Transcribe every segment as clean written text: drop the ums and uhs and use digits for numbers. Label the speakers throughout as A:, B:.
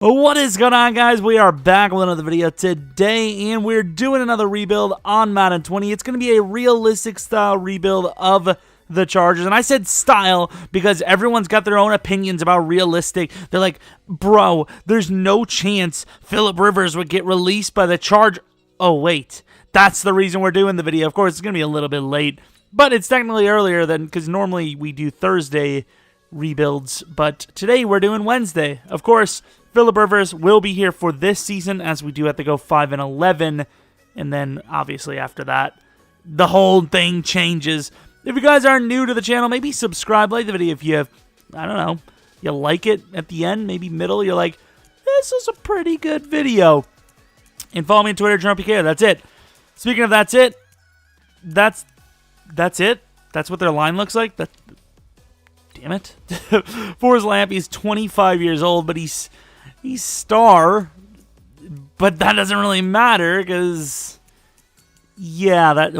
A: What is going on, guys? We are back with another video today, and we're doing another rebuild on Madden 20. It's going to be a realistic style rebuild of the Chargers, and I said style because everyone's got their own opinions about realistic. They're like, bro, there's no chance Phillip Rivers would get released by the Chargers. Oh, wait. That's the reason we're doing the video. Of course, it's going to be a little bit late, but it's technically earlier than, because normally we do Thursday rebuilds, but today we're doing Wednesday. Of course, Phillip Rivers will be here for this season, as we do have to go 5-11, and then obviously after that, the whole thing changes. If you guys are new to the channel, maybe subscribe, like the video if you have, I don't know, you like it at the end, maybe middle, you're like, this is a pretty good video. And follow me on Twitter, Jeromepkr. That's it. Speaking of that's it, that's it. That's what their line looks like. Damn it. Forrest Lamp, he's 25 years old, but he's star. But that doesn't really matter because, yeah, that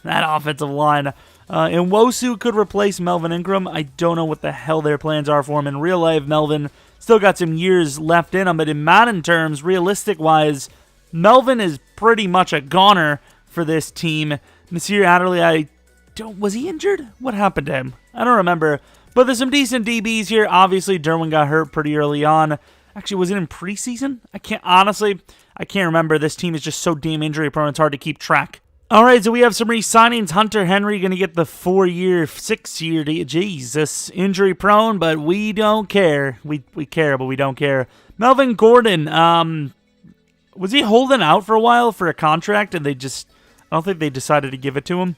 A: offensive line. And Wosu could replace Melvin Ingram. I don't know what the hell their plans are for him. In real life, Melvin still got some years left in him, but in Madden terms, realistic-wise, Melvin is pretty much a goner for this team. Nasir Adderley, was he injured? What happened to him? I don't remember. But there's some decent DBs here. Obviously, Derwin got hurt pretty early on. Actually, was it in preseason? I can't remember. This team is just so damn injury prone, it's hard to keep track. All right, so we have some re-signings. Hunter Henry going to get the 4-year, 6-year, Jesus, injury prone, but we don't care. We care, but we don't care. Melvin Gordon, was he holding out for a while for a contract, and I don't think they decided to give it to him.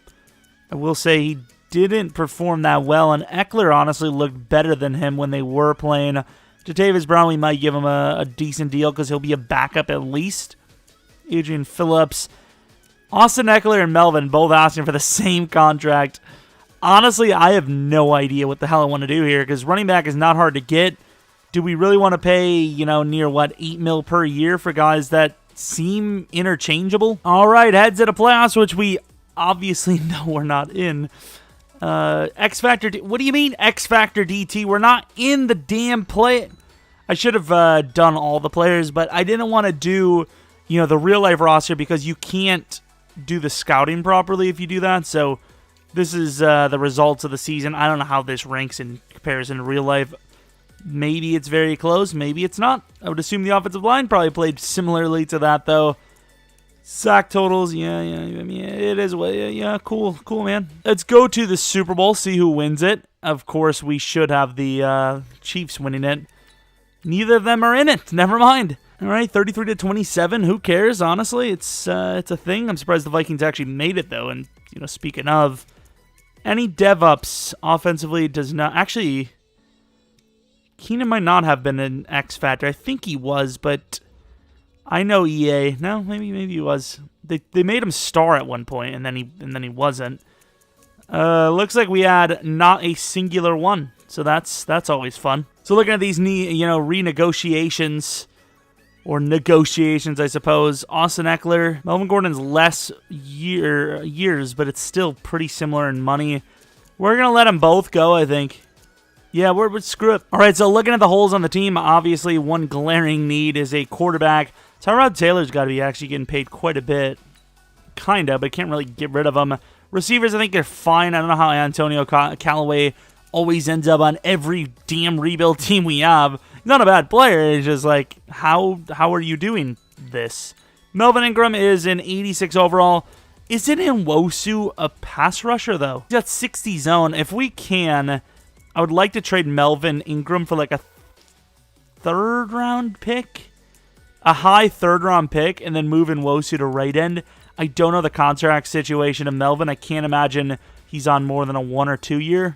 A: I will say he didn't perform that well, and Eckler honestly looked better than him when they were playing. Jatavis Brown, we might give him a decent deal because he'll be a backup at least. Adrian Phillips. Austin Eckler and Melvin both asking for the same contract. Honestly, I have no idea what the hell I want to do here because running back is not hard to get. Do we really want to pay, near, $8 mil per year for guys that seem interchangeable? All right, heads to the playoffs, which we obviously know we're not in. X Factor, what do you mean X Factor DT? We're not in the damn play. I should have done all the players, but I didn't want to do, the real life roster because you can't do the scouting properly if you do that. So this is the results of the season. I don't know how this ranks in comparison to real life. Maybe it's very close. Maybe it's not. I would assume the offensive line probably played similarly to that, though. Sack totals, yeah, it is, yeah, cool, man. Let's go to the Super Bowl, see who wins it. Of course, we should have the Chiefs winning it. Neither of them are in it. Never mind. All right, 33-27. Who cares? Honestly, it's a thing. I'm surprised the Vikings actually made it though. And speaking of, any dev-ups offensively does not actually. Keenan might not have been an X Factor. I think he was, but I know EA. No, maybe he was. They made him star at one point, and then he wasn't. Looks like we had not a singular one, so that's always fun. So looking at these renegotiations or negotiations, I suppose. Austin Eckler, Melvin Gordon's less years, but it's still pretty similar in money. We're gonna let them both go, I think. Yeah, we're screw it. All right, so looking at the holes on the team, obviously one glaring need is a quarterback. Tyrod Taylor's got to be actually getting paid quite a bit. Kinda, but can't really get rid of him. Receivers, I think they're fine. I don't know how Antonio Callaway always ends up on every damn rebuild team we have. He's not a bad player. It's just like, how are you doing this? Melvin Ingram is an 86 overall. Isn't Nwosu a pass rusher, though? He's got 60 zone. If we can, I would like to trade Melvin Ingram for like a third-round pick. A high third-round pick, and then move Nwosu to right end. I don't know the contract situation of Melvin. I can't imagine he's on more than a 1 or 2 year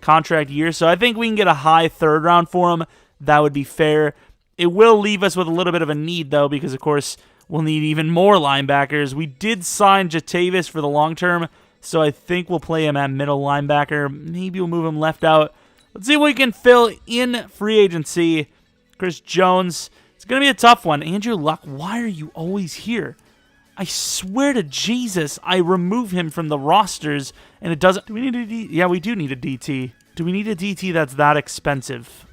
A: contract year. So I think we can get a high third round for him. That would be fair. It will leave us with a little bit of a need, though, because, of course, we'll need even more linebackers. We did sign Jatavis for the long term, so I think we'll play him at middle linebacker. Maybe we'll move him left out. Let's see what we can fill in free agency. Chris Jones. It's going to be a tough one. Andrew Luck, why are you always here? I swear to Jesus, I remove him from the rosters, and it doesn't. Do we need a DT? Yeah, we do need a DT. Do we need a DT that's that expensive?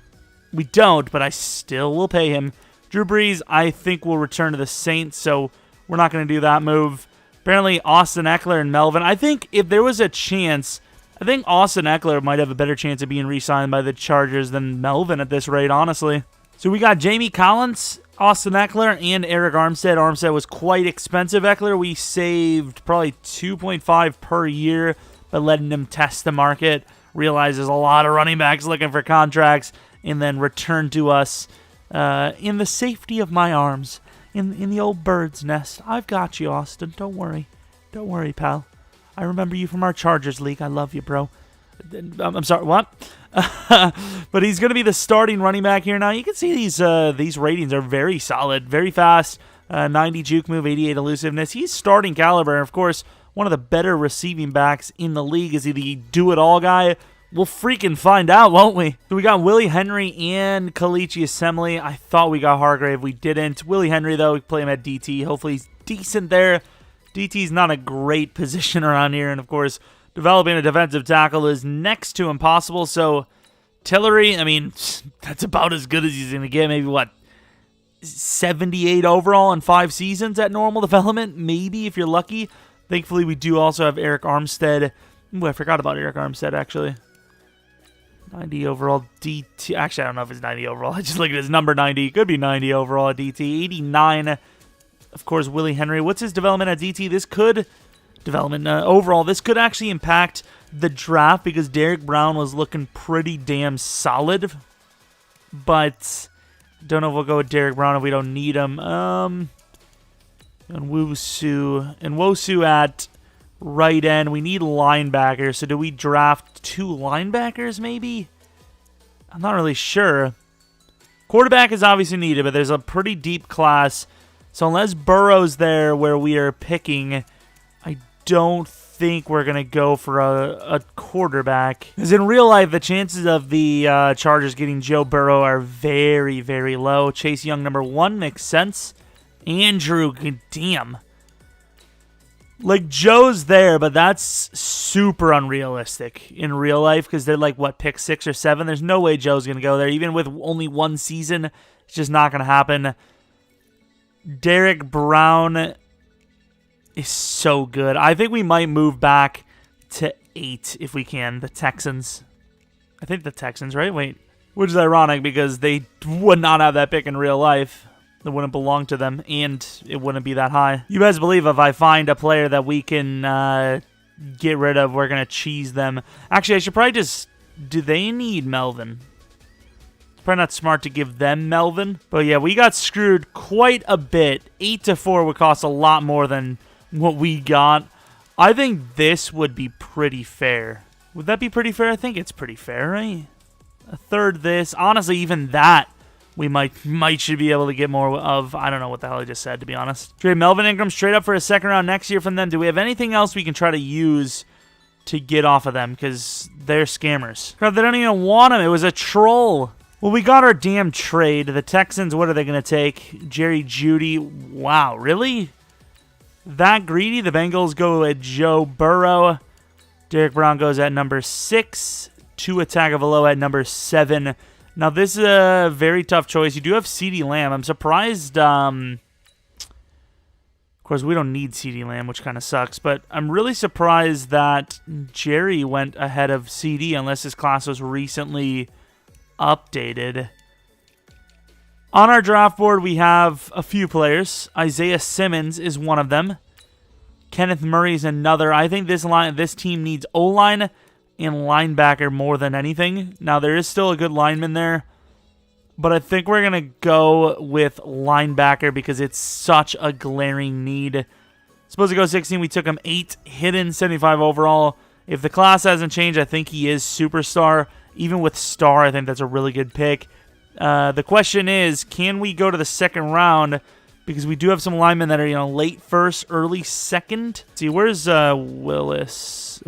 A: We don't, but I still will pay him. Drew Brees, I think, will return to the Saints, so we're not going to do that move. Apparently, Austin Eckler and Melvin. I think if there was a chance, I think Austin Eckler might have a better chance of being re-signed by the Chargers than Melvin at this rate, honestly. So we got Jamie Collins, Austin Eckler, and Arik Armstead. Armstead was quite expensive. Eckler, we saved probably $2.5 per year by letting him test the market. Realizes a lot of running backs looking for contracts, and then return to us in the safety of my arms, in the old bird's nest. I've got you, Austin. Don't worry. Don't worry, pal. I remember you from our Chargers league. I love you, bro. I'm sorry, what? But he's going to be the starting running back here now. You can see these ratings are very solid, very fast. 90 juke move, 88 elusiveness. He's starting caliber. Of course, one of the better receiving backs in the league. Is he the do-it-all guy? We'll freaking find out, won't we? So we got Willie Henry and Kalichi Assembly. I thought we got Hargrave. We didn't. Willie Henry, though, we play him at DT. Hopefully he's decent there. DT's not a great position around here. And, of course, developing a defensive tackle is next to impossible. So Tillery, I mean, that's about as good as he's going to get. Maybe, what, 78 overall in 5 seasons at normal development? Maybe, if you're lucky. Thankfully, we do also have Arik Armstead. Ooh, I forgot about Arik Armstead, actually. 90 overall DT. Actually, I don't know if it's 90 overall. I just look at his number 90. Could be 90 overall at DT. 89, of course, Willie Henry. What's his development at DT? This could, overall, this could actually impact the draft because Derek Brown was looking pretty damn solid. But don't know if we'll go with Derek Brown if we don't need him. And Wosu at right end. We need linebackers. So do we draft 2 linebackers maybe? I'm not really sure. Quarterback is obviously needed, but there's a pretty deep class. So unless Burrow's there where we are picking, I don't think we're going to go for a quarterback. Because in real life, the chances of the Chargers getting Joe Burrow are very, very low. Chase Young, number 1, makes sense. Andrew, damn. Like, Joe's there, but that's super unrealistic in real life because they're like, what, pick 6 or 7? There's no way Joe's going to go there. Even with only 1 season, it's just not going to happen. Derek Brown is so good. I think we might move back to 8 if we can. The Texans. I think the Texans, right? Wait. Which is ironic because they would not have that pick in real life. It wouldn't belong to them, and it wouldn't be that high. You best believe if I find a player that we can get rid of, we're going to cheese them. Actually, I should probably just... Do they need Melvin? Probably not smart to give them Melvin. But yeah, we got screwed quite a bit. 8-4 would cost a lot more than what we got. I think this would be pretty fair. Would that be pretty fair? I think it's pretty fair, right? A third this. Honestly, even that we should be able to get more of. I don't know what the hell I just said, to be honest. Trade Melvin Ingram straight up for a 2nd round next year from them. Do we have anything else we can try to use to get off of them? Because they're scammers. Crap, they don't even want him. It was a troll. Well, we got our damn trade. The Texans, what are they going to take? Jerry Jeudy. Wow, really? That greedy? The Bengals go at Joe Burrow. Derek Brown goes at number 6. Tua Tagovailoa at number 7. Now, this is a very tough choice. You do have CeeDee Lamb. I'm surprised. Of course, we don't need CeeDee Lamb, which kind of sucks. But I'm really surprised that Jerry went ahead of CD unless his class was recently updated. On our draft board, we have a few players. Isaiah Simmons is one of them. Kenneth Murray is another. I think this team needs O-line and linebacker more than anything. Now, there is still a good lineman there, but I think we're going to go with linebacker because it's such a glaring need. Supposed to go 16. We took him 8 hidden, 75 overall. If the class hasn't changed, I think he is superstar. Even with star, I think that's a really good pick. The question is, can we go to the 2nd round? Because we do have some linemen that are, late 1st, early 2nd. Let's see, where's Willis?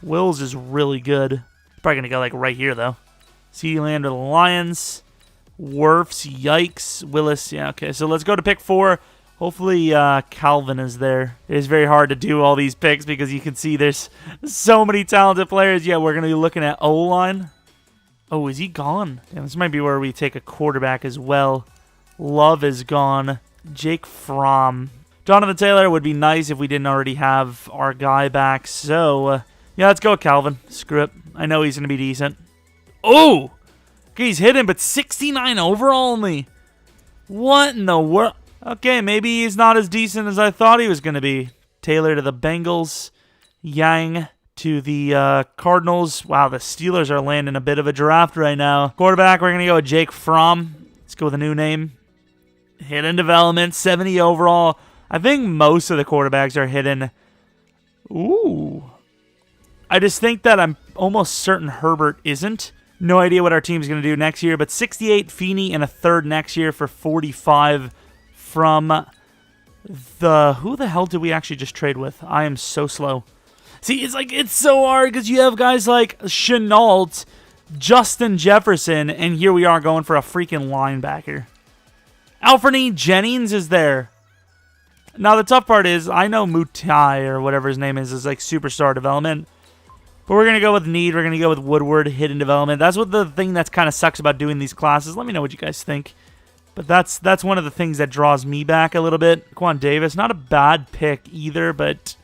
A: Wills is really good. Probably going to go, right here, though. CeeDee Lamb to the Lions. Wirfs, yikes. Willis, yeah, okay. So let's go to pick 4. Hopefully Calvin is there. It is very hard to do all these picks because you can see there's so many talented players. Yeah, we're going to be looking at O-line. Oh, is he gone? Yeah, this might be where we take a quarterback as well. Love is gone. Jake Fromm. Jonathan Taylor would be nice if we didn't already have our guy back. So, yeah, let's go with Calvin. Screw it. I know he's going to be decent. Oh! Okay, he's hidden, but 69 overall only. What in the world? Okay, maybe he's not as decent as I thought he was going to be. Taylor to the Bengals. Yang to the Cardinals. Wow, the Steelers are landing a bit of a draft right now. Quarterback, we're going to go with Jake Fromm. Let's go with a new name. Hidden development, 70 overall. I think most of the quarterbacks are hidden. Ooh. I just think that I'm almost certain Herbert isn't. No idea what our team's going to do next year, but 68 Feeney and a third next year for 45 from the... Who the hell did we actually just trade with? I am so slow. See, it's so hard because you have guys like Chenault, Justin Jefferson, and here we are going for a freaking linebacker. Alfred Jennings is there. Now, the tough part is, I know Mutai, or whatever his name is like superstar development. But we're going to go with Need. We're going to go with Woodward, hidden development. That's what the thing that's kind of sucks about doing these classes. Let me know what you guys think. But that's one of the things that draws me back a little bit. Quan Davis, not a bad pick either, but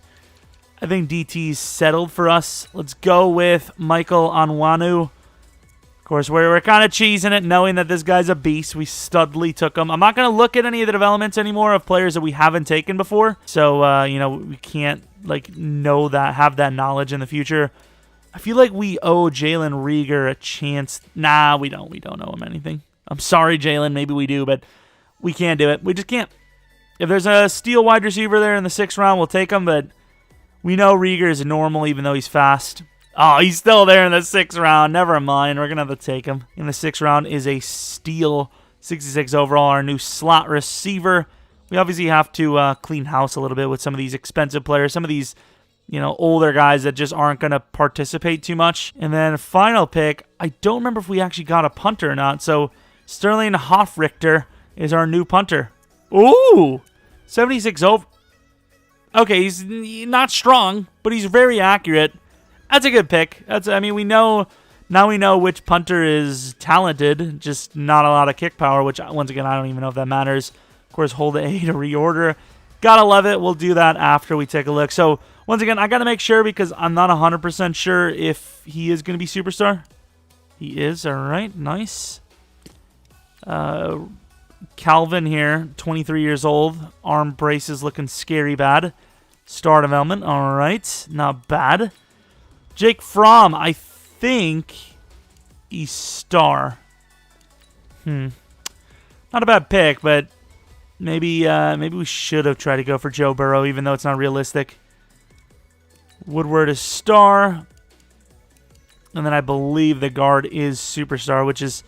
A: I think DT's settled for us. Let's go with Michael Onwenu. Of course, we're kind of cheesing it, knowing that this guy's a beast. We studly took him. I'm not going to look at any of the developments anymore of players that we haven't taken before. So, we can't, have that knowledge in the future. I feel like we owe Jalen Rieger a chance. Nah, we don't. We don't owe him anything. I'm sorry, Jalen. Maybe we do, but we can't do it. We just can't. If there's a steal wide receiver there in the 6th round, we'll take him, but we know Rieger is normal even though he's fast. Oh, he's still there in the 6th round. Never mind. We're going to have to take him. In the 6th round is a steal. 66 overall, our new slot receiver. We obviously have to clean house a little bit with some of these expensive players. Some of these, older guys that just aren't going to participate too much. And then final pick, I don't remember if we actually got a punter or not. So Sterling Hoffrichter is our new punter. Ooh, 76 over. Okay, he's not strong, but he's very accurate. That's a good pick. We know which punter is talented, just not a lot of kick power, which, once again, I don't even know if that matters. Of course, hold A to reorder. Gotta love it. We'll do that after we take a look. So, once again, I gotta make sure because I'm not 100% sure if he is going to be superstar. He is. All right. Nice. Calvin here, 23 years old. Arm braces looking scary bad. Star development. All right. Not bad. Jake Fromm, I think he's star. Not a bad pick, but maybe we should have tried to go for Joe Burrow, even though it's not realistic. Woodward is star. And then I believe the guard is superstar, which is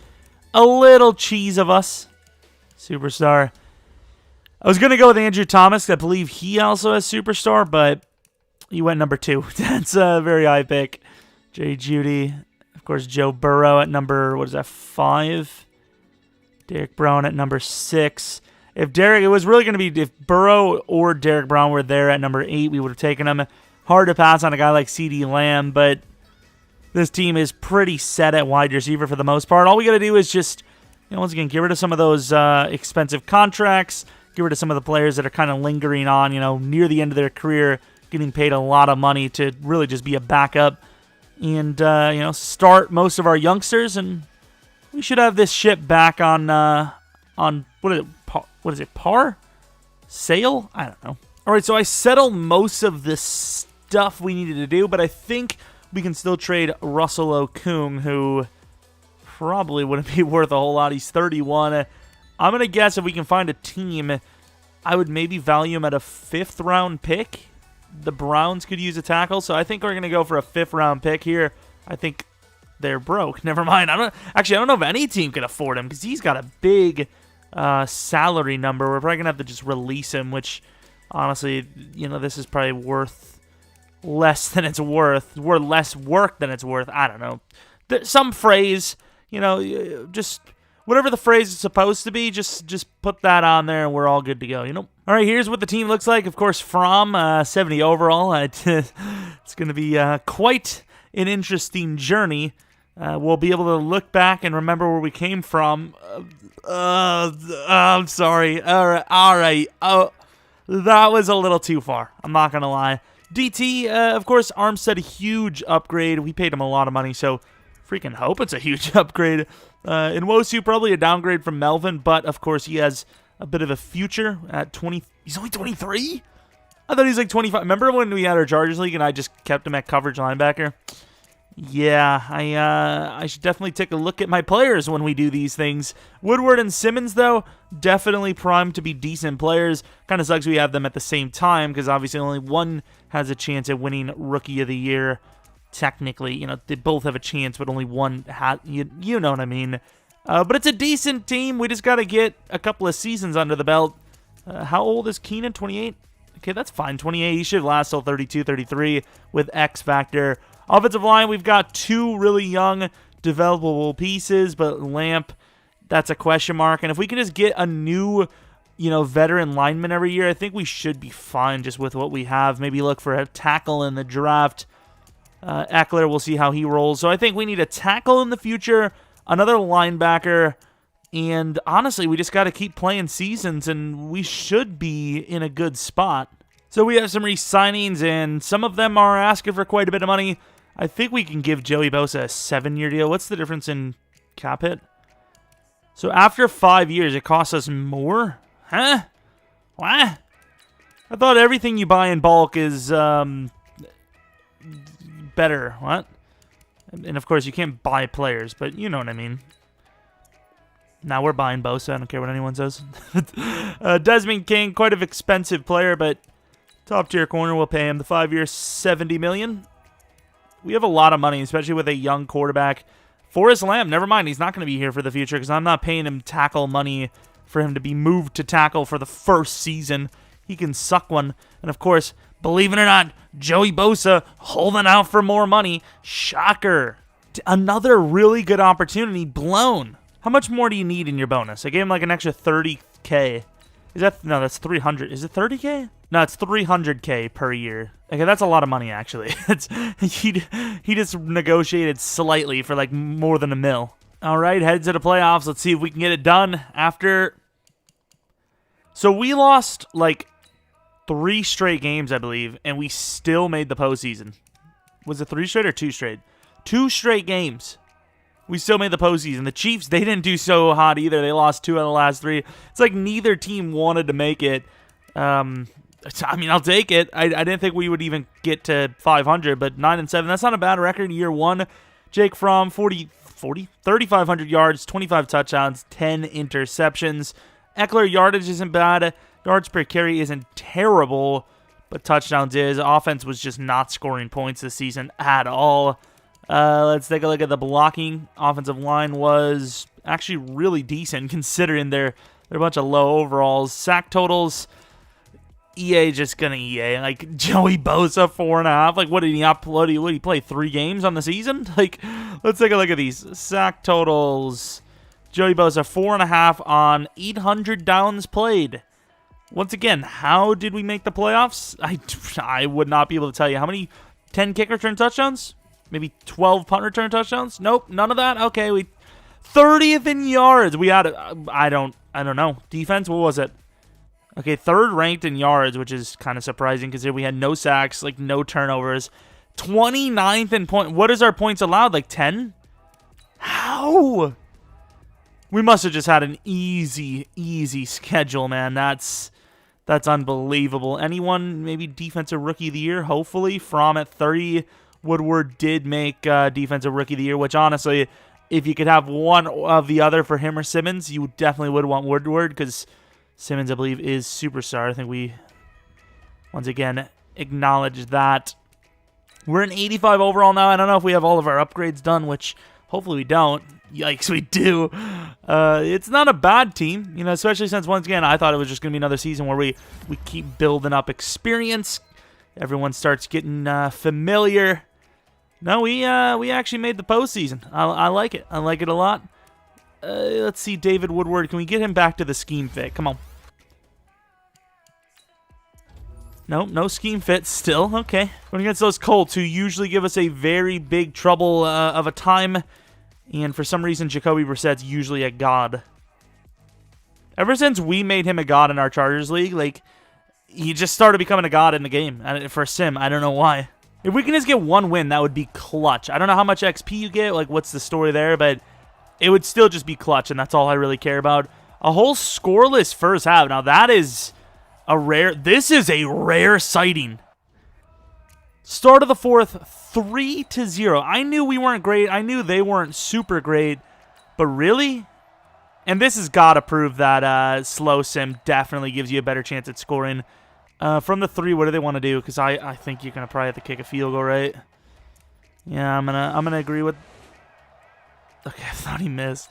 A: a little cheese of us. Superstar. I was going to go with Andrew Thomas. I believe he also has superstar, but he went number 2. That's a very high pick. Jay Judy. Of course, Joe Burrow at number, 5? Derek Brown at number 6. It was really going to be if Burrow or Derek Brown were there at number 8, we would have taken him. Hard to pass on a guy like CeeDee Lamb, but this team is pretty set at wide receiver for the most part. All we got to do is just, once again, get rid of some of those expensive contracts, get rid of some of the players that are kind of lingering on, near the end of their career, getting paid a lot of money to really just be a backup, and start most of our youngsters, and we should have this ship back on what is it, par? Sale? I don't know. All right, so I settled most of the stuff we needed to do, but I think we can still trade Russell Okung, who probably wouldn't be worth a whole lot. He's 31. I'm going to guess if we can find a team, I would maybe value him at a 5th round pick. The Browns could use a tackle, so I think we're going to go for a 5th round pick here. I think they're broke. Never mind. I don't know if any team can afford him because he's got a big salary number. We're probably going to have to just release him, which honestly, this is probably worth less than it's worth. We're less work than it's worth. I don't know. Some phrase, just whatever the phrase is supposed to be, just put that on there and we're all good to go, All right, here's what the team looks like. Of course, Fromm, 70 overall. It's going to be quite an interesting journey. we'll be able to look back and remember where we came from. I'm sorry. All right. Oh, that was a little too far. I'm not going to lie. DT, of course, Armstead, a huge upgrade. We paid him a lot of money, so freaking hope it's a huge upgrade. Nwosu, probably a downgrade from Melvin, but of course he has a bit of a future at 20. He's only 23? I thought he was like 25. Remember when we had our Chargers League and I just kept him at coverage linebacker? Yeah, I should definitely take a look at my players when we do these things. Woodward and Simmons, though, definitely primed to be decent players. Kind of sucks we have them at the same time because obviously only one has a chance at winning Rookie of the Year. Technically, you know, they both have a chance, but only one has, you know what I mean. But it's a decent team. We just got to get a couple of seasons under the belt. How old is Keenan? 28? Okay, that's fine. 28. He should last till 32, 33 with X Factor. Offensive line, we've got two really young developable pieces, but Lamp, that's a question mark. And if we can just get a new, you know, veteran lineman every year, I think we should be fine just with what we have. Maybe look for a tackle in the draft. Eckler, we'll see how he rolls. So I think we need a tackle in the future, another linebacker, and honestly, we just got to keep playing seasons, and we should be in a good spot. So we have some re-signings, and some of them are asking for quite a bit of money. I think we can give Joey Bosa a 7-year deal. What's the difference in cap hit? So after 5 years, it costs us more? Huh? What? I thought everything you buy in bulk is better. What? And of course, you can't buy players, but you know what I mean. Now we're buying Bosa. I don't care what anyone says. Desmond King, quite an expensive player, but top tier corner. We'll pay him the 5 year, $70 million. We have a lot of money, especially with a young quarterback. Forrest Lamb, never mind. He's not going to be here for the future because I'm not paying him tackle money for him to be moved to tackle for the first season. He can suck one. And of course, believe it or not, Joey Bosa holding out for more money. Shocker. Another really good opportunity blown. How much more do you need in your bonus? I gave him like an extra 30K. Is that, no, that's 300. Is it 30K? No, it's 300K per year. Okay, that's a lot of money, actually. He just negotiated slightly for like more than $1 million. All right, heads to the playoffs. Let's see if we can get it done after. So we lost like 3 straight games, I believe, and we still made the postseason. Was it 3 straight or 2 straight? 2 straight games. We still made the postseason. The Chiefs, they didn't do so hot either. They lost 2 out of the last 3. It's like neither team wanted to make it. I mean, I'll take it. I didn't think we would even get to 500, but 9-7, that's not a bad record. Year 1, Jake Fromm, 3,500 yards, 25 touchdowns, 10 interceptions. Eckler, yardage isn't bad. Yards per carry isn't terrible, but touchdowns is. Offense was just not scoring points this season at all. Let's take a look at the blocking. Offensive line was actually really decent considering they're a bunch of low overalls. Sack totals, EA just gonna EA. Like Joey Bosa 4.5. Like what did he upload? What did he play 3 games on the season? Like let's take a look at these sack totals. Joey Bosa 4.5 on 800 downs played. Once again, how did we make the playoffs? I would not be able to tell you. How many 10 kick return touchdowns? Maybe 12 punt return touchdowns? Nope, none of that. Okay, we 30th in yards. We had I don't know. Defense, what was it? Okay, 3rd ranked in yards, which is kind of surprising because we had no sacks, like no turnovers. 29th in point. What is our points allowed? Like 10? How? We must have just had an easy schedule, man. That's unbelievable. Anyone, maybe Defensive Rookie of the Year, hopefully. Fromm at 30. Woodward did make Defensive Rookie of the Year, which honestly, if you could have one of the other for him or Simmons, you definitely would want Woodward because Simmons, I believe, is superstar. I think we, once again, acknowledge that. We're an 85 overall now. I don't know if we have all of our upgrades done, which hopefully we don't. Yikes, we do. It's not a bad team, you know, especially since, once again, I thought it was just going to be another season where we keep building up experience. Everyone starts getting familiar. No, we actually made the postseason. I like it. I like it a lot. Let's see, David Woodward. Can we get him back to the scheme fit? Come on. No scheme fit still. Okay. Going against those Colts, who usually give us a very big trouble of a time And for some reason, Jacoby Brissett's usually a god. Ever since we made him a god in our Chargers League, like, he just started becoming a god in the game for Sim. I don't know why. If we can just get one win, that would be clutch. I don't know how much XP you get, like, what's the story there, but it would still just be clutch, and that's all I really care about. A whole scoreless first half. Now, that is a rare... This is a rare sighting. Start of the fourth, 3-0. I knew we weren't great. I knew they weren't super great, but really... And this has got to prove that slow sim definitely gives you a better chance at scoring. From the 3, what do they want to do? Because I think you're gonna probably have to kick a field goal, right? Yeah, I'm gonna agree with. Okay, I thought he missed.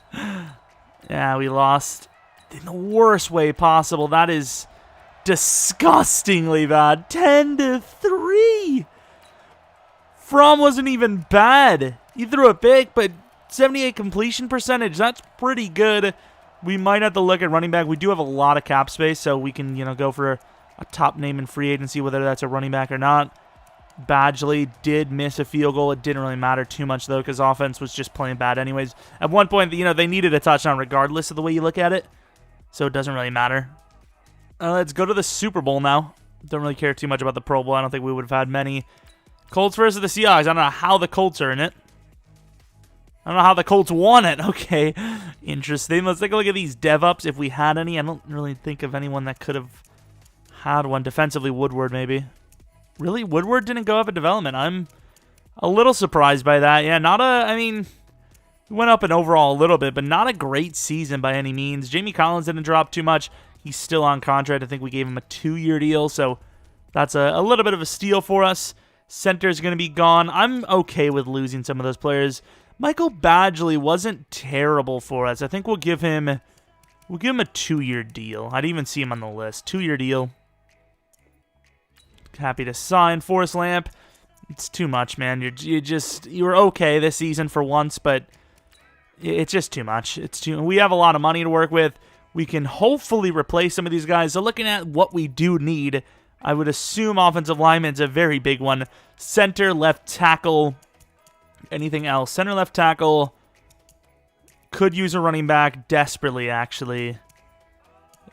A: Yeah, we lost in the worst way possible. That is disgustingly bad. 10-3. Fromm wasn't even bad. He threw it big, but 78 completion percentage. That's pretty good. We might have to look at running back. We do have a lot of cap space, so we can, go for a top name in free agency, whether that's a running back or not. Badgley did miss a field goal. It didn't really matter too much, though, because offense was just playing bad anyways. At one point, they needed a touchdown regardless of the way you look at it, so it doesn't really matter. Let's go to the Super Bowl now. Don't really care too much about the Pro Bowl. I don't think we would have had many. Colts versus the Seahawks. I don't know how the Colts are in it. I don't know how the Colts won it. Okay, interesting. Let's take a look at these dev-ups if we had any. I don't really think of anyone that could have had one. Defensively, Woodward maybe. Really? Woodward didn't go up in development. I'm a little surprised by that. Yeah, we went up in overall a little bit, but not a great season by any means. Jamie Collins didn't drop too much. He's still on contract. I think we gave him a 2-year deal, so that's a little bit of a steal for us. Center's going to be gone. I'm okay with losing some of those players. Michael Badgley wasn't terrible for us. I think we'll give him a 2-year deal. I'd even see him on the list. 2-year deal. Happy to sign. Forrest Lamp. It's too much, man. You were okay this season for once, but it's just too much. We have a lot of money to work with. We can hopefully replace some of these guys. So looking at what we do need, I would assume offensive lineman's a very big one. Center, left tackle. Anything else? Center, left tackle. Could use a running back desperately, actually.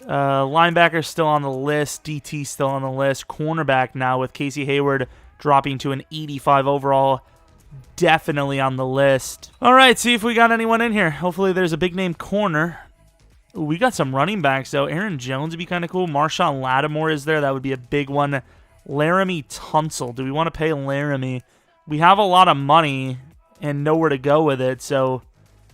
A: Linebacker still on the list. DT still on the list. Cornerback now with Casey Hayward dropping to an 85 overall. Definitely on the list. All right, see if we got anyone in here. Hopefully there's a big name corner. Ooh, we got some running backs, though. Aaron Jones would be kind of cool. Marshawn Lattimore is there. That would be a big one. Laramie Tunsil. Do we want to pay Laramie? We have a lot of money and nowhere to go with it, so...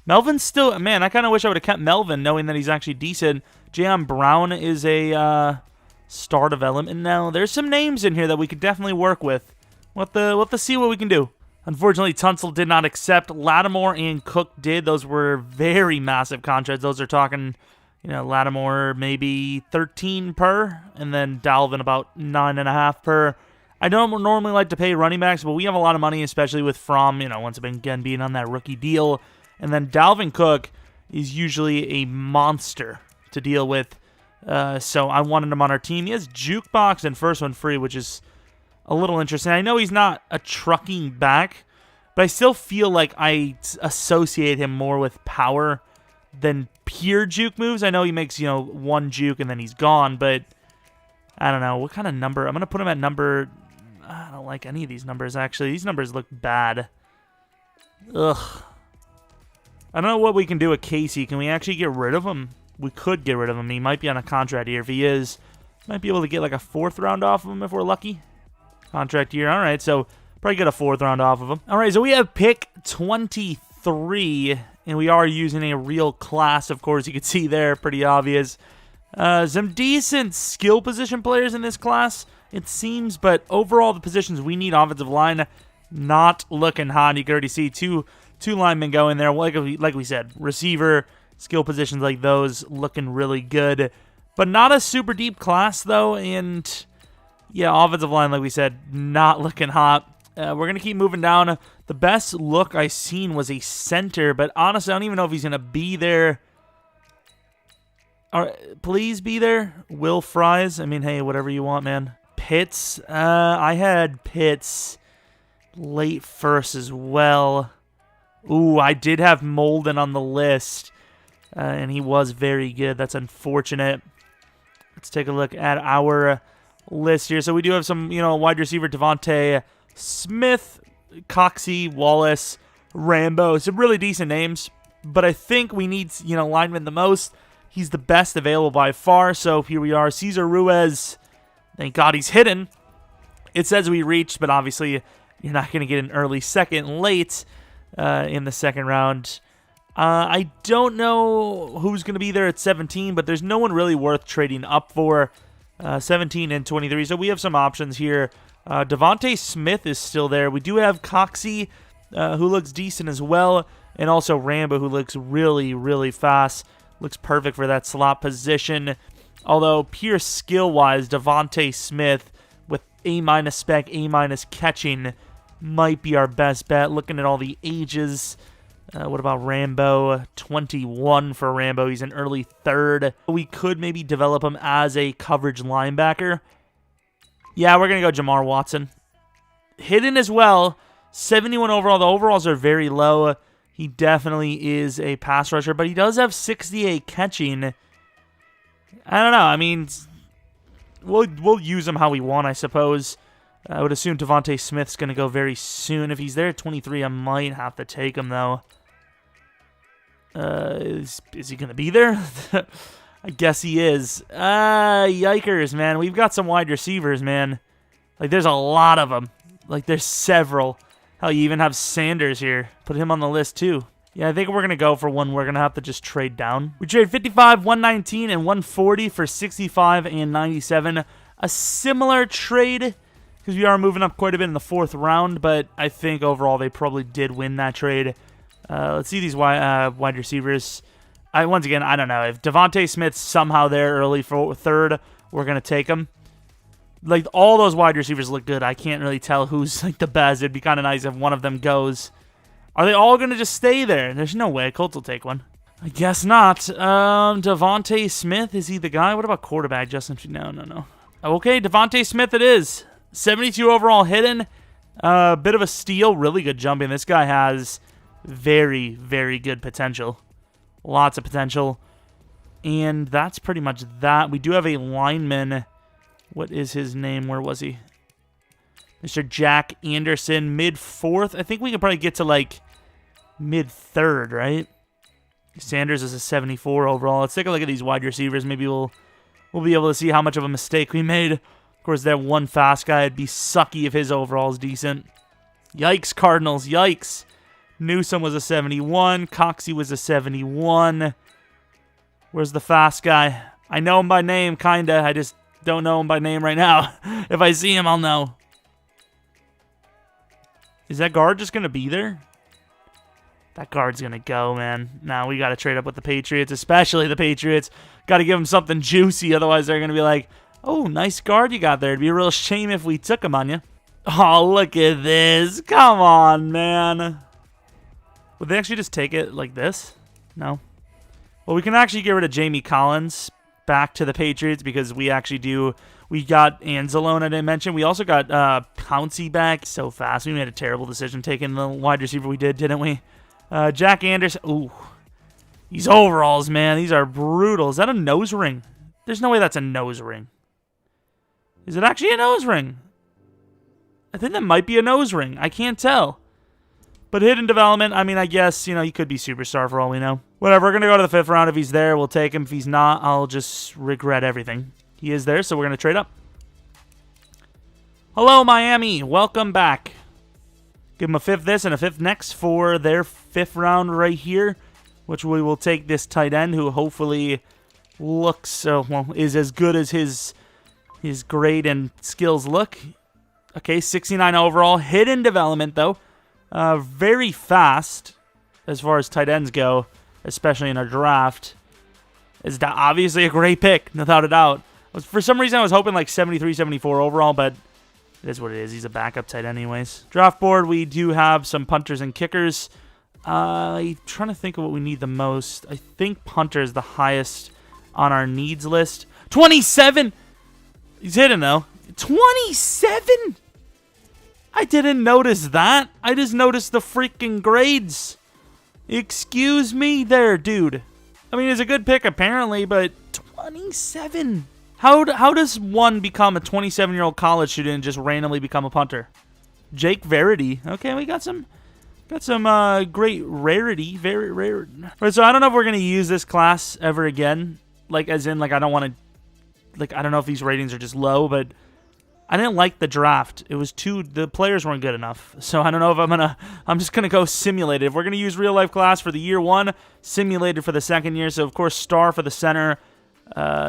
A: Melvin's still... Man, I kind of wish I would have kept Melvin, knowing that he's actually decent. Jayon Brown is a star development now. There's some names in here that we could definitely work with. We'll have to see what we can do. Unfortunately, Tunsil did not accept. Lattimore and Cook did. Those were very massive contracts. Those are talking, Lattimore maybe 13 per, and then Dalvin about 9.5 per. I don't normally like to pay running backs, but we have a lot of money, especially with Fromm, once again being on that rookie deal. And then Dalvin Cook is usually a monster to deal with. So I wanted him on our team. He has Jukebox and First One Free, which is a little interesting. I know he's not a trucking back, but I still feel like I associate him more with power than pure juke moves. I know he makes, one juke and then he's gone, but I don't know. What kind of number? I'm going to put him at number... I don't like any of these numbers, actually. These numbers look bad. Ugh. I don't know what we can do with Casey. Can we actually get rid of him? We could get rid of him. He might be on a contract year. If he is, might be able to get like a 4th round off of him if we're lucky. Contract year. All right, so probably get a 4th round off of him. All right, so we have pick 23, and we are using a real class, of course. You can see there, pretty obvious. Some decent skill position players in this class, it seems, but overall the positions we need, offensive line, not looking hot. You can already see two linemen go in there. Like we said, receiver, skill positions like those looking really good, but not a super deep class though. And yeah, offensive line, like we said, not looking hot. We're gonna keep moving down. The best look I seen was a center, but honestly, I don't even know if he's gonna be there. All right, please be there. Will Fries. I mean, hey, whatever you want, man. Pitts. I had Pitts late first as well. Ooh, I did have Molden on the list, and he was very good. That's unfortunate. Let's take a look at our list here. So we do have some, wide receiver, Devante Smith, Coxie, Wallace, Rambo. Some really decent names, but I think we need, lineman the most. He's the best available by far, so here we are. Cesar Ruiz, thank God he's hidden. It says we reached, but obviously you're not going to get an early second late in the second round. I don't know who's going to be there at 17, but there's no one really worth trading up for. 17 and 23, so we have some options here. Devante Smith is still there. We do have Coxie, who looks decent as well, and also Rambo, who looks really, really fast. Looks perfect for that slot position. Although, pure skill-wise, Devante Smith with A- spec, A- catching might be our best bet. Looking at all the ages. What about Rambo? 21 for Rambo. He's an early third. We could maybe develop him as a coverage linebacker. Yeah, we're going to go Jamar Watson. Hidden as well. 71 overall. The overalls are very low. He definitely is a pass rusher, but he does have 68 catching. I don't know. I mean, we'll use him how we want, I suppose. I would assume Devante Smith's going to go very soon. If he's there at 23, I might have to take him, though. Is he going to be there? I guess he is. Yikers, man. We've got some wide receivers, man. Like, there's a lot of them. Like, there's several. Hell, you even have Sanders here. Put him on the list, too. Yeah, I think we're going to go for one. We're going to have to just trade down. We trade 55, 119, and 140 for 65 and 97. A similar trade, because we are moving up quite a bit in the fourth round, but I think overall they probably did win that trade. Let's see these wide receivers. Once again, I don't know. If Devante Smith's somehow there early for third, we're going to take him. Like, all those wide receivers look good. I can't really tell who's, like, the best. It'd be kind of nice if one of them goes. Are they all going to just stay there? There's no way. Colts will take one. I guess not. Devante Smith, is he the guy? What about quarterback? Justin? No. Okay, Devante Smith it is. 72 overall hidden. Bit of a steal. Really good jumping. This guy has very, very good potential. Lots of potential. And that's pretty much that. We do have a lineman. What is his name? Where was he? Mr. Jack Anderson, mid-4th. I think we could probably get to, like, mid-3rd, right? Sanders is a 74 overall. Let's take a look at these wide receivers. Maybe we'll be able to see how much of a mistake we made. Of course, that one fast guy, it'd be sucky if his overall is decent. Yikes, Cardinals. Yikes. Newsom was a 71. Coxie was a 71. Where's the fast guy? I know him by name, kinda. I just don't know him by name right now. If I see him, I'll know. Is that guard just going to be there? That guard's going to go, man. Now we got to trade up with the Patriots, especially the Patriots. Got to give them something juicy, otherwise they're going to be like, oh, nice guard you got there. It'd be a real shame if we took him on you. Oh, look at this. Come on, man. Would they actually just take it like this? No. Well, we can actually get rid of Jamie Collins back to the Patriots because we actually do. We got Anzalone, I didn't mention. We also got Pouncey back so fast. We made a terrible decision taking the wide receiver we did, didn't we? Jack Anderson. Ooh. These overalls, man. These are brutal. Is that a nose ring? There's no way that's a nose ring. Is it actually a nose ring? I think that might be a nose ring. I can't tell. But hidden development, I mean, I guess, he could be superstar for all we know. Whatever, we're going to go to the 5th round. If he's there, we'll take him. If he's not, I'll just regret everything. He is there, so we're going to trade up. Hello, Miami. Welcome back. Give them a 5th this and a 5th next for their 5th round right here, which we will take this tight end who hopefully looks, is as good as his grade and skills look. Okay, 69 overall. Hidden development, though. Very fast as far as tight ends go, especially in our draft. Is obviously a great pick, without a doubt. For some reason, I was hoping like 73, 74 overall, but it is what it is. He's a backup tight end anyways. Draft board, we do have some punters and kickers. I'm trying to think of what we need the most. I think punter is the highest on our needs list. 27! He's hidden, though. 27?! I didn't notice that. I just noticed the freaking grades. Excuse me there, dude. I mean, it's a good pick apparently, but 27. How does one become a 27-year-old college student and just randomly become a punter? Jake Verity. Okay, we got some great rarity. Very rare. Right, so I don't know if we're gonna use this class ever again. Like, as in, like, I don't want to. Like, I don't know if these ratings are just low, but I didn't like the draft. It was the players weren't good enough. So I don't know if I'm just gonna go simulated. If we're gonna use real life class for the year 1, simulated for the second year. So of course, star for the center,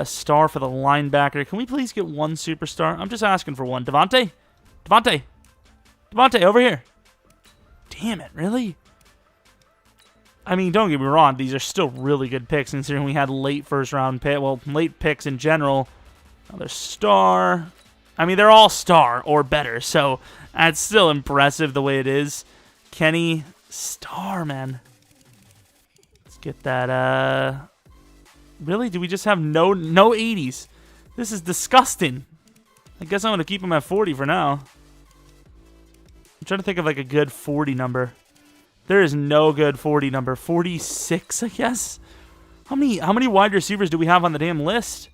A: star for the linebacker. Can we please get one superstar? I'm just asking for one. Devante, over here. Damn it, really? I mean, don't get me wrong. These are still really good picks, considering we had late first-round pick. Well, late picks in general. Another star. I mean, they're all star or better, so that's still impressive the way it is. Kenny, star, man. Let's get that. Really? Do we just have no 80s? This is disgusting. I guess I'm going to keep him at 40 for now. I'm trying to think of like a good 40 number. There is no good 40 number. 46, I guess. How many wide receivers do we have on the damn list?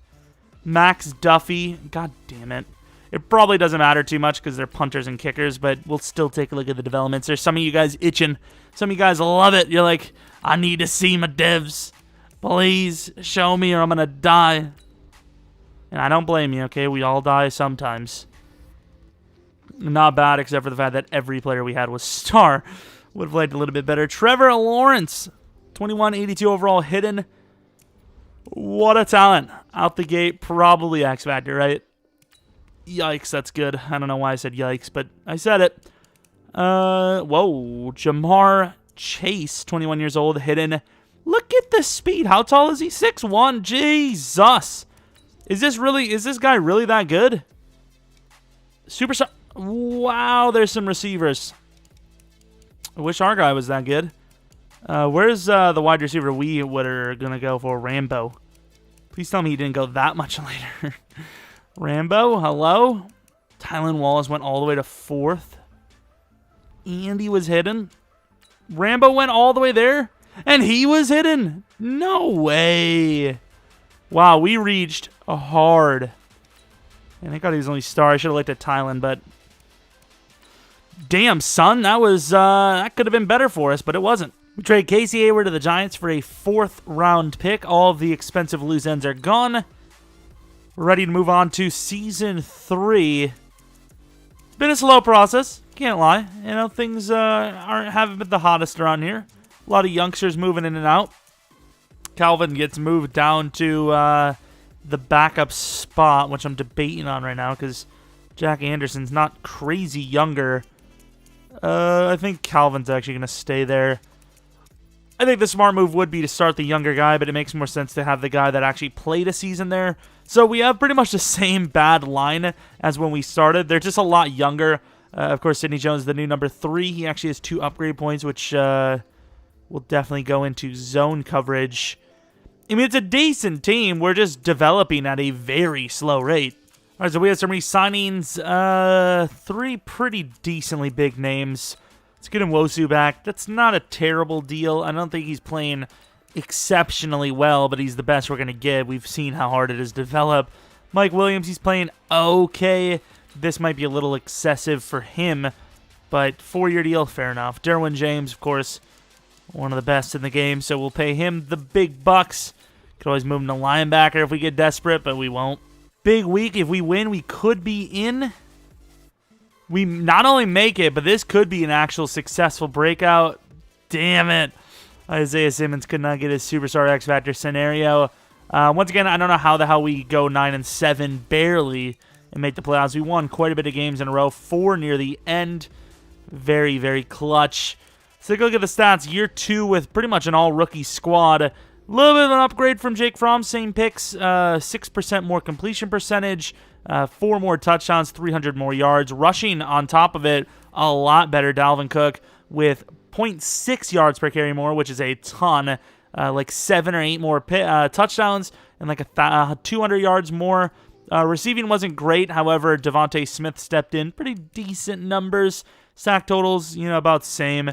A: Max Duffy. God damn it. It probably doesn't matter too much because they're punters and kickers, but we'll still take a look at the developments. There's some of you guys itching. Some of you guys love it. You're like, I need to see my devs. Please show me or I'm going to die. And I don't blame you, okay? We all die sometimes. Not bad, except for the fact that every player we had was star. Would have played a little bit better. Trevor Lawrence, 2182 overall, hidden. What a talent. Out the gate, probably X Factor, right? Yikes, that's good. I don't know why I said yikes, but I said it. Whoa. Jamar Chase, 21 years old, hidden. Look at the speed. How tall is he? 6'1". Jesus. Is this guy really that good? Superstar. Wow, there's some receivers. I wish our guy was that good. Where's the wide receiver we were going to go for? Rambo. Please tell me he didn't go that much later. Rambo, hello? Tylan Wallace went all the way to 4th. Andy was hidden. Rambo went all the way there? And he was hidden? No way. Wow, we reached hard. And I thought he was only star. I should have looked at Tylan, but damn, son, that could have been better for us, but it wasn't. We trade Casey Hayward to the Giants for a 4th-round pick. All of the expensive loose ends are gone. We're ready to move on to Season 3. It's been a slow process, can't lie. You know, things haven't been the hottest around here. A lot of youngsters moving in and out. Calvin gets moved down to the backup spot, which I'm debating on right now because Jack Anderson's not crazy younger. I think Calvin's actually going to stay there. I think the smart move would be to start the younger guy, but it makes more sense to have the guy that actually played a season there. So we have pretty much the same bad line as when we started. They're just a lot younger. Of course, Sidney Jones, the new number 3. He actually has 2 upgrade points, which will definitely go into zone coverage. I mean, it's a decent team. We're just developing at a very slow rate. All right, so we have some re-signings. 3 pretty decently big names. Let's get Nwosu back. That's not a terrible deal. I don't think he's playing exceptionally well, but he's the best we're going to get. We've seen how hard it is to develop. Mike Williams, he's playing okay. This might be a little excessive for him, but 4-year deal, fair enough. Darren James, of course, one of the best in the game, so we'll pay him the big bucks. Could always move him to linebacker if we get desperate, but we won't. Big week. If we win, we could be in. We not only make it, but this could be an actual successful breakout. Damn it. Isaiah Simmons could not get his Superstar X Factor scenario. Once again, I don't know how the hell we go 9-7 barely and make the playoffs. We won quite a bit of games in a row. 4 near the end. Very, very clutch. So take a look at the stats. Year 2 with pretty much an all-rookie squad. A little bit of an upgrade from Jake Fromm. Same picks. 6% more completion percentage. 4 more touchdowns. 300 more yards. Rushing on top of it, a lot better. Dalvin Cook with 0.6 yards per carry more, which is a ton. Like 7 or 8 more touchdowns and like 200 yards more. Receiving wasn't great. However, Devante Smith stepped in. Pretty decent numbers. Sack totals, about same.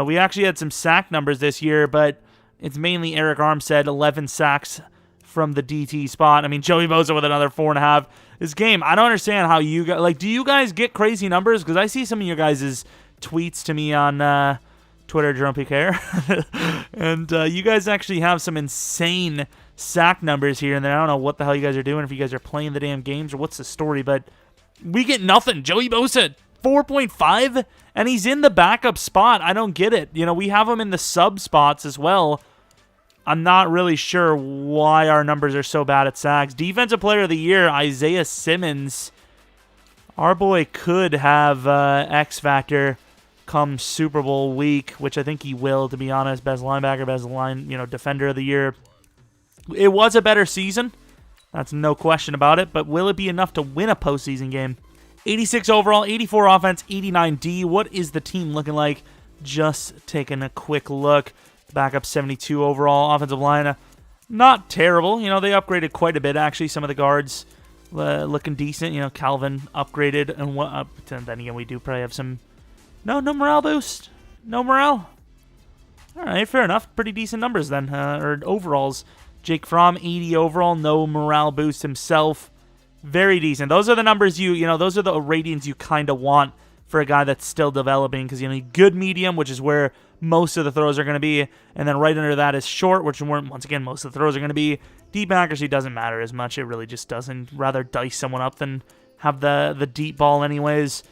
A: We actually had some sack numbers this year, but it's mainly Arik Armstead, 11 sacks from the DT spot. I mean, Joey Bosa with another 4.5. This game, I don't understand how you guys, like, do you guys get crazy numbers? Because I see some of your guys' tweets to me on Twitter, Jeromepkr, and you guys actually have some insane sack numbers here, and then I don't know what the hell you guys are doing, if you guys are playing the damn games or what's the story, but we get nothing. Joey Bosa, 4.5, and he's in the backup spot. I don't get it. You know, we have him in the sub spots as well. I'm not really sure why our numbers are so bad at sacks. Defensive Player of the Year, Isaiah Simmons. Our boy could have X Factor come Super Bowl week, which I think he will, to be honest. Best linebacker, best defender of the year. It was a better season. That's no question about it. But will it be enough to win a postseason game? 86 overall, 84 offense, 89 D. What is the team looking like? Just taking a quick look. Backup 72 overall. Offensive line, not terrible. You know, they upgraded quite a bit, actually. Some of the guards looking decent. You know, Calvin upgraded. And then again, we do probably have some... No morale boost. No morale. All right, fair enough. Pretty decent numbers then, or overalls. Jake Fromm, 80 overall, no morale boost himself. Very decent. Those are the numbers those are the ratings you kind of want for a guy that's still developing, because you need good medium, which is where most of the throws are going to be, and then right under that is short, which once again most of the throws are going to be. Deep accuracy doesn't matter as much. It really just doesn't. Rather dice someone up than have the deep ball anyways.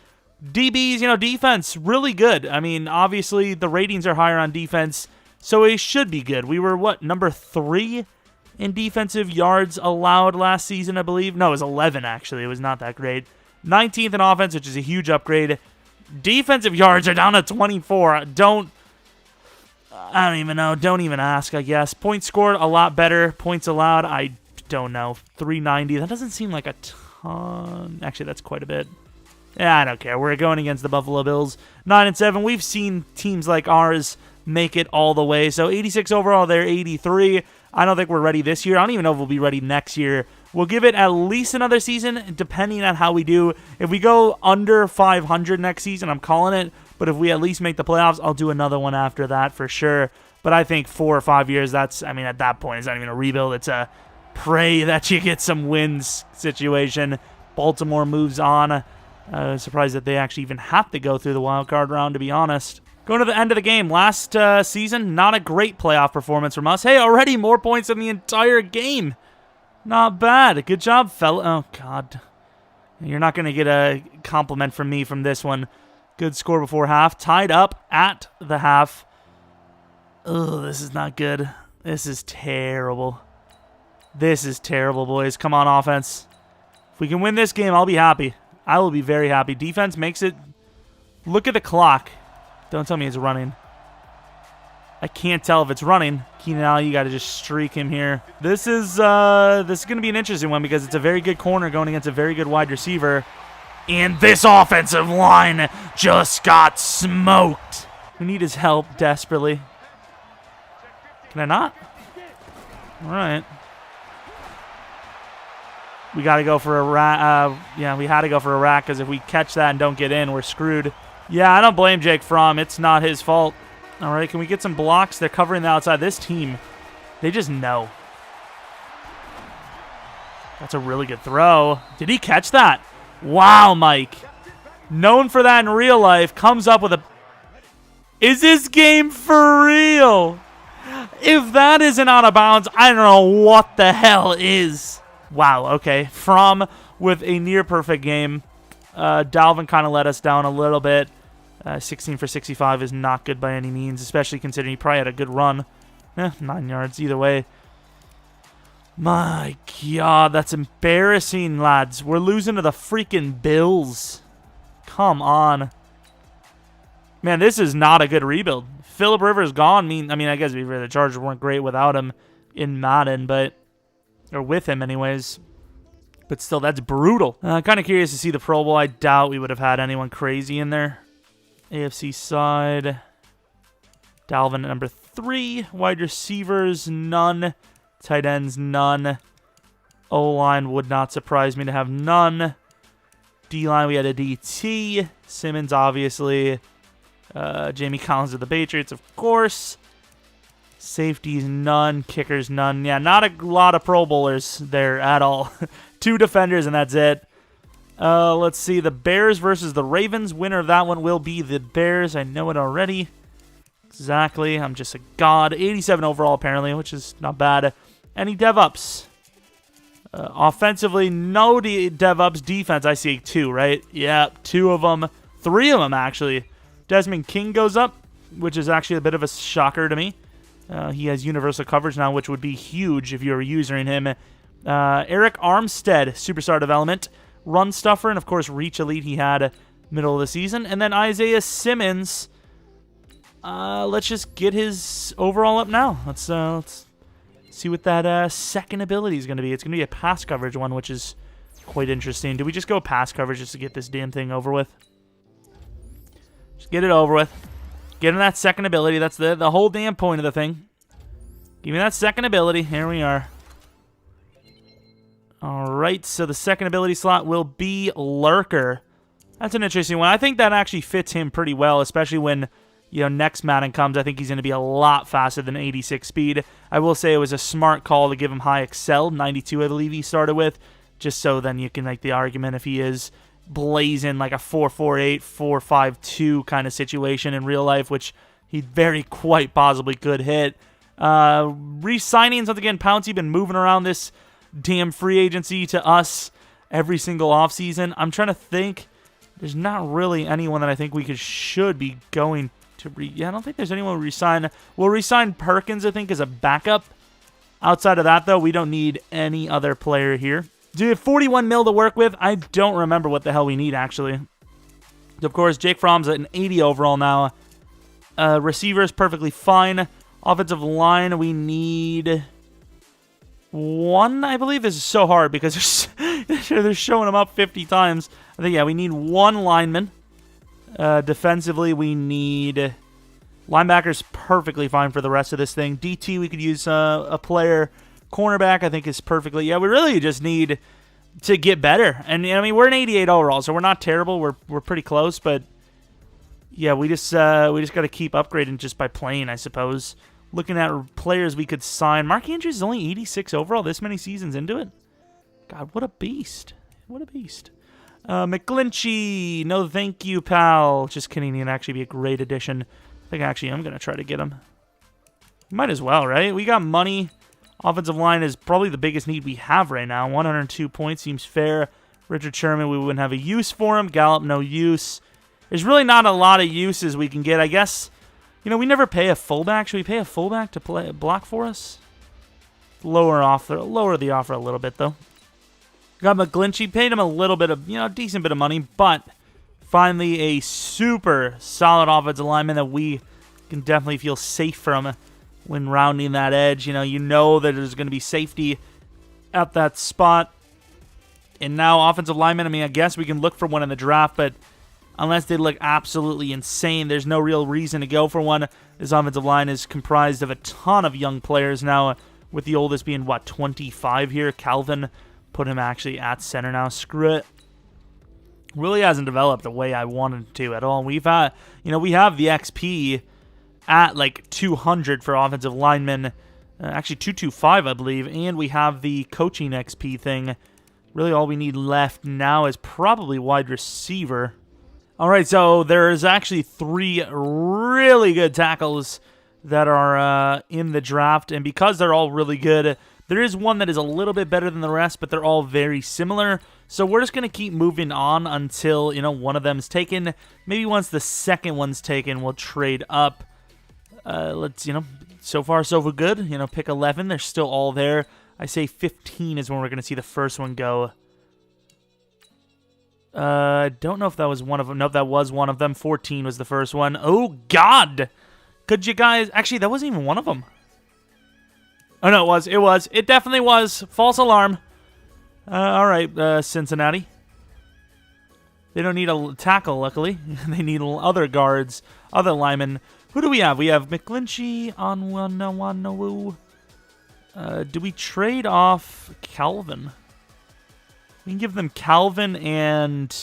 A: DBs, defense, really good. I mean, obviously, the ratings are higher on defense, so it should be good. We were, number 3 in defensive yards allowed last season, I believe? No, it was 11, actually. It was not that great. 19th in offense, which is a huge upgrade. Defensive yards are down to 24. I don't even know. Don't even ask, I guess. Points scored, a lot better. Points allowed, I don't know. 390. That doesn't seem like a ton. Actually, that's quite a bit. Yeah, I don't care. We're going against the Buffalo Bills. 9-7. We've seen teams like ours make it all the way. So 86 overall, they're 83. I don't think we're ready this year. I don't even know if we'll be ready next year. We'll give it at least another season, depending on how we do. If we go under 500 next season, I'm calling it. But if we at least make the playoffs, I'll do another one after that for sure. But I think 4 or 5 years, at that point, it's not even a rebuild. It's a pray that you get some wins situation. Baltimore moves on. Surprised that they actually even have to go through the wild card round, to be honest. Going to the end of the game. Last season, not a great playoff performance from us. Hey, already more points than the entire game. Not bad. Good job, fella. Oh, God. You're not going to get a compliment from me from this one. Good score before half. Tied up at the half. Ugh, this is not good. This is terrible. This is terrible, boys. Come on, offense. If we can win this game, I'll be happy. I will be very happy. Defense makes it. Look at the clock. Don't tell me it's running. I can't tell if it's running. Keenan Allen, you got to just streak him here. This is going to be an interesting one, because it's a very good corner going against a very good wide receiver. And this offensive line just got smoked. We need his help desperately. Can I not? All right. We got to go for a rat. Yeah, we had to go for a rat, because if we catch that and don't get in, we're screwed. Yeah, I don't blame Jake Fromm. It's not his fault. All right, can we get some blocks? They're covering the outside. This team, they just know. That's a really good throw. Did he catch that? Wow, Mike. Known for that in real life, comes up with a... Is this game for real? If that isn't out of bounds, I don't know what the hell is. Wow, okay. Fromm with a near-perfect game. Dalvin kind of let us down a little bit. 16 for 65 is not good by any means, especially considering he probably had a good run. 9 yards either way. My God, that's embarrassing, lads. We're losing to the freaking Bills. Come on. Man, this is not a good rebuild. Phillip Rivers gone. I guess the Chargers weren't great without him in Madden, or with him anyways. But still, that's brutal. Kind of curious to see the Pro Bowl. I doubt we would have had anyone crazy in there. AFC side. Dalvin at number 3. Wide receivers, none. Tight ends, none. O-line would not surprise me to have none. D-line, we had a DT. Simmons, obviously. Jamie Collins of the Patriots, of course. Safeties, none. Kickers, none. Yeah, not a lot of Pro Bowlers there at all. 2 defenders, and that's it. Let's see. The Bears versus the Ravens. Winner of that one will be the Bears. I know it already. Exactly. I'm just a god. 87 overall, apparently, which is not bad. Any dev-ups? Offensively, no dev-ups. Defense, I see 2, right? Yeah, 2 of them. 3 of them, actually. Desmond King goes up, which is actually a bit of a shocker to me. He has universal coverage now, which would be huge if you were using him. Arik Armstead, superstar development. Run stuffer, and of course, reach elite he had middle of the season. And then Isaiah Simmons. Let's just get his overall up now. Let's see what that second ability is going to be. It's going to be a pass coverage one, which is quite interesting. Do we just go pass coverage just to get this damn thing over with? Just get it over with. Get him that second ability. That's the whole damn point of the thing. Give me that second ability. Here we are. All right, so the second ability slot will be Lurker. That's an interesting one. I think that actually fits him pretty well, especially when, you know, next Madden comes. I think he's going to be a lot faster than 86 speed. I will say it was a smart call to give him high excel. 92, I believe he started with, just so then you can make the argument if he is blazing like a 4.48, 4.52 kind of situation in real life, which he very quite possibly could hit. Re-signings, once again, Pouncey been moving around this damn free agency to us every single offseason. I'm trying to think. There's not really anyone that I think we should be going to yeah, I don't think there's anyone we resign. We'll resign Perkins, I think, as a backup. Outside of that, though, we don't need any other player here. Do we have 41 mil to work with? I don't remember what the hell we need, actually. Of course, Jake Fromm's at an 80 overall now. Receiver is perfectly fine. Offensive line, we need 1, I believe. This is so hard because they're showing them up 50 times. I think, yeah, we need 1 lineman. Defensively, we need linebackers perfectly fine for the rest of this thing. DT, we could use a player. Cornerback, I think, is perfectly. Yeah, we really just need to get better. And I mean, we're an 88 overall, so we're not terrible. We're pretty close, but yeah, we just got to keep upgrading just by playing, I suppose. Looking at players we could sign. Mark Andrews is only 86 overall this many seasons into it. God, what a beast. What a beast. McGlinchey, no thank you, pal. Just kidding, he'd actually be a great addition. I think actually I'm going to try to get him. Might as well, right? We got money. Offensive line is probably the biggest need we have right now. 102 points seems fair. Richard Sherman, we wouldn't have a use for him. Gallup, no use. There's really not a lot of uses we can get. I guess, you know, we never pay a fullback. Should we pay a fullback to block for us? Lower the offer a little bit, though. Got McGlinchey, paid him a little bit of, decent bit of money, but finally a super solid offensive lineman that we can definitely feel safe from when rounding that edge. You know that there's going to be safety at that spot. And now offensive lineman, I mean, I guess we can look for one in the draft, but unless they look absolutely insane, there's no real reason to go for one. This offensive line is comprised of a ton of young players now, with the oldest being, 25 here? Calvin. Put him actually at center now. Screw it. Really hasn't developed the way I wanted to at all. We've had, we have the XP at like 200 for offensive linemen. Actually 225, I believe. And we have the coaching XP thing. Really all we need left now is probably wide receiver. All right, so there's actually 3 really good tackles that are in the draft. And because they're all really good, there is one that is a little bit better than the rest, but they're all very similar. So we're just going to keep moving on until, one of them is taken. Maybe once the second one's taken, we'll trade up. Let's, so far so good. Pick 11. They're still all there. I say 15 is when we're going to see the first one go. I don't know if that was one of them. No, that was one of them. 14 was the first one. Oh, God. Could you guys... Actually, that wasn't even one of them. Oh, no, it was. It was. It definitely was. False alarm. All right, Cincinnati. They don't need a tackle, luckily. They need other guards, other linemen. Who do we have? We have McGlinchey on one. Do we trade off Calvin? We can give them Calvin and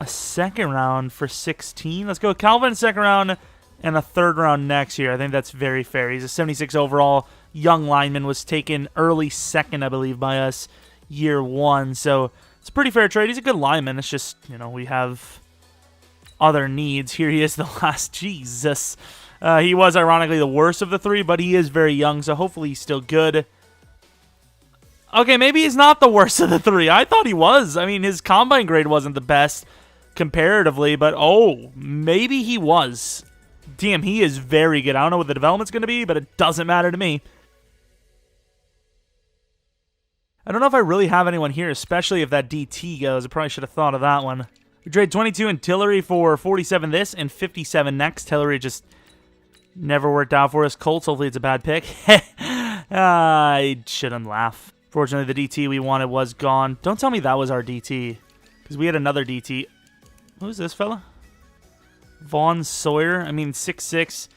A: a second round for 16. Let's go Calvin second round and a third round next year. I think that's very fair. He's a 76 overall young lineman, was taken early second, I believe, by us year 1. So it's a pretty fair trade. He's a good lineman. It's just, we have other needs. Here he is, the last. Jesus. He was ironically the worst of the 3, but he is very young, so hopefully he's still good. Okay, maybe he's not the worst of the 3. I thought he was. I mean, his combine grade wasn't the best comparatively, but maybe he was. Damn, he is very good. I don't know what the development's going to be, but it doesn't matter to me. I don't know if I really have anyone here, especially if that DT goes. I probably should have thought of that one. We trade 22 in Tillery for 47 this and 57 next. Tillery just never worked out for us. Colts, hopefully it's a bad pick. I shouldn't laugh. Fortunately, the DT we wanted was gone. Don't tell me that was our DT, because we had another DT. Who's this fella? Vaughn Sawyer. I mean, 6'6".